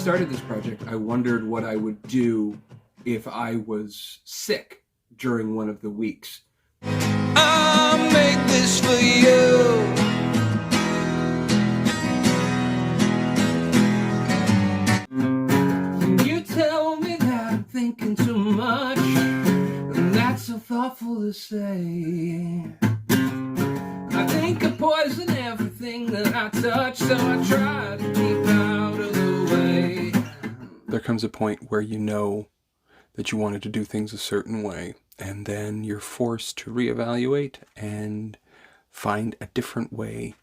started this project, I wondered what I would do if I was sick during one of the weeks. I'll make this for you. You tell me that I'm thinking too much, and that's so thoughtful to say. I think I poison everything that I touch, so I try to keep out of the way. There comes a point where you know that you wanted to do things a certain way, and then you're forced to reevaluate and find a different way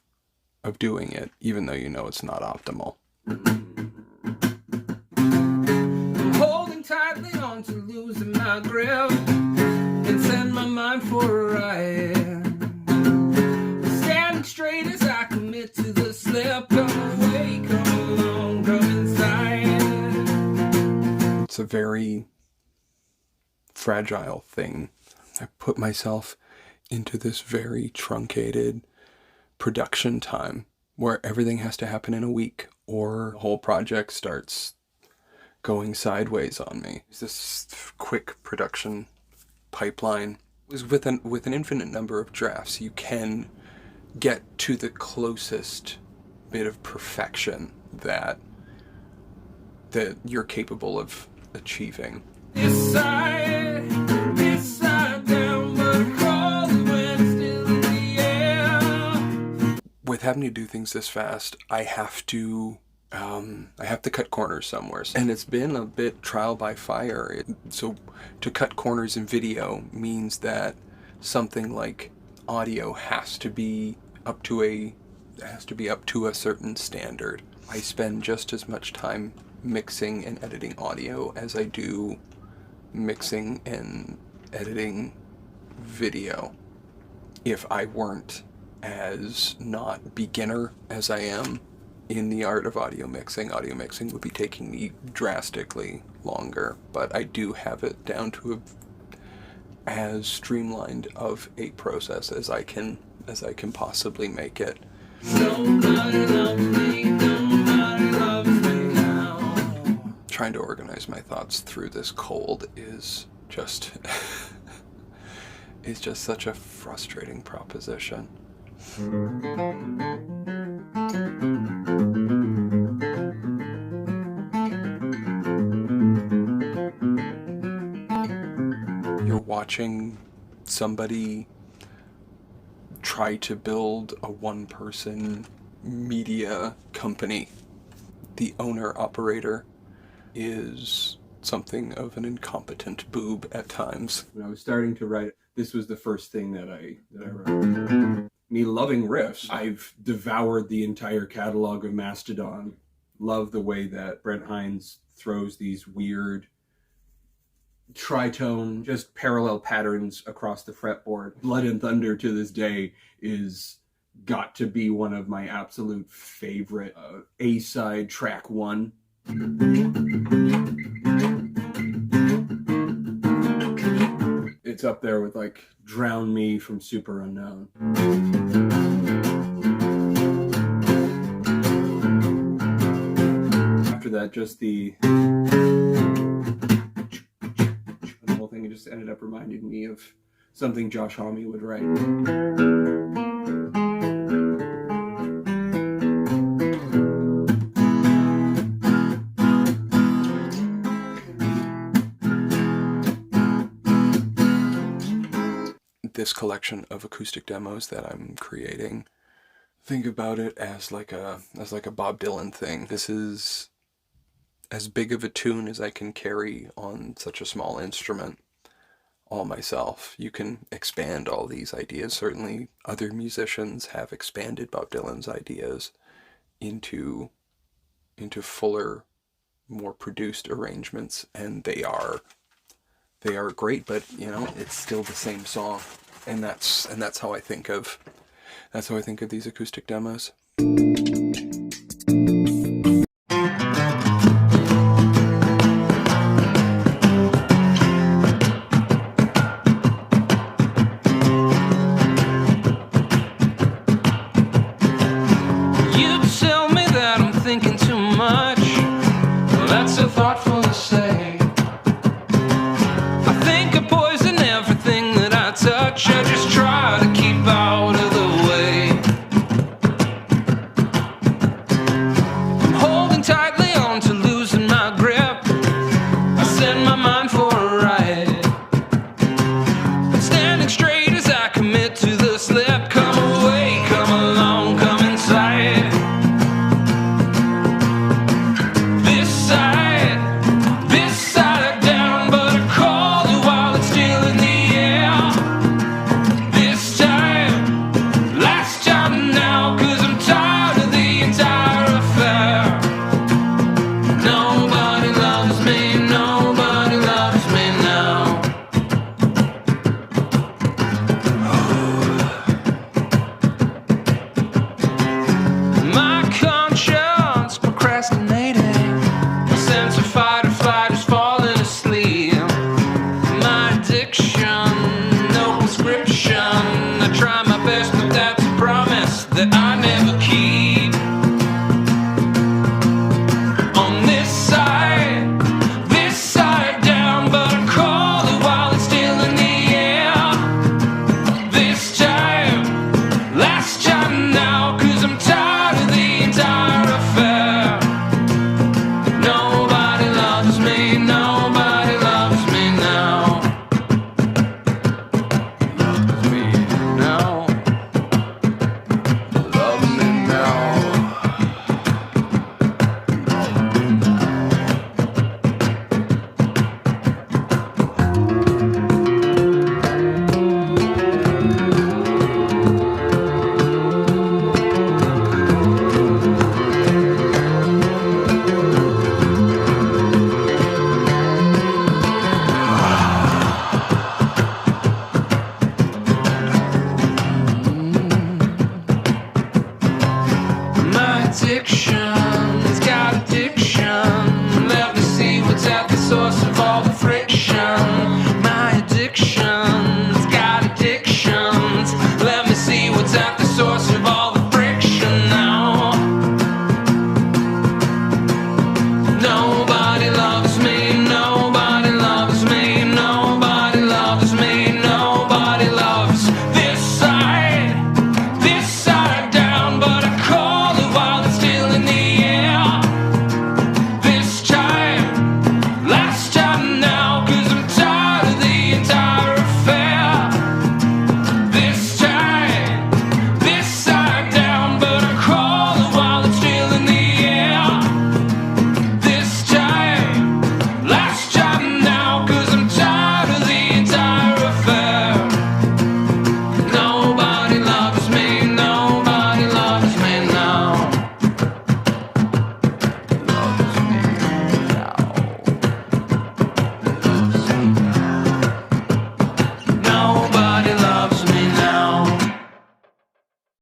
of doing it, even though you know it's not optimal. I'm holding tightly on to losing my grip and send my mind for a ride. Standing straight as I commit to the slip. Come away, come along, come inside. It's a very fragile thing. I put myself into this very truncated production time where everything has to happen in a week or the whole project starts going sideways on me. This quick production pipeline is with an infinite number of drafts. You can get to the closest bit of perfection that you're capable of achieving. This side down, but crawling when it's still in the air. With having to do things this fast, I have to cut corners somewhere. And it's been a bit trial by fire. So to cut corners in video means that something like audio has to be up to a certain standard. I spend just as much time mixing and editing audio as I do mixing and editing video. If I weren't as not beginner as I am in the art of audio mixing would be taking me drastically longer, but I do have it down to as streamlined of a process as I can possibly make it. Nobody loves me, nobody loves me now. Trying to organize my thoughts through this cold is just is just such a frustrating proposition. You're watching somebody try to build a one-person media company. The owner-operator is something of an incompetent boob at times. When I was starting to write, this was the first thing that I wrote. Me loving riffs, I've devoured the entire catalog of Mastodon. Love the way that Brent Hines throws these weird tritone, just parallel patterns across the fretboard. Blood and Thunder to this day is got to be one of my absolute favorite A-side track one. It's up there with like Drown Me from Super Unknown. After that, just the whole thing just ended up reminding me of something Josh Homme would write. This collection of acoustic demos that I'm creating, think about it as like a Bob Dylan thing. This is as big of a tune as I can carry on such a small instrument all myself. You can expand all these ideas. Certainly other musicians have expanded Bob Dylan's ideas into fuller, more produced arrangements, and they are great, but you know, it's still the same song. And that's how I think of these acoustic demos.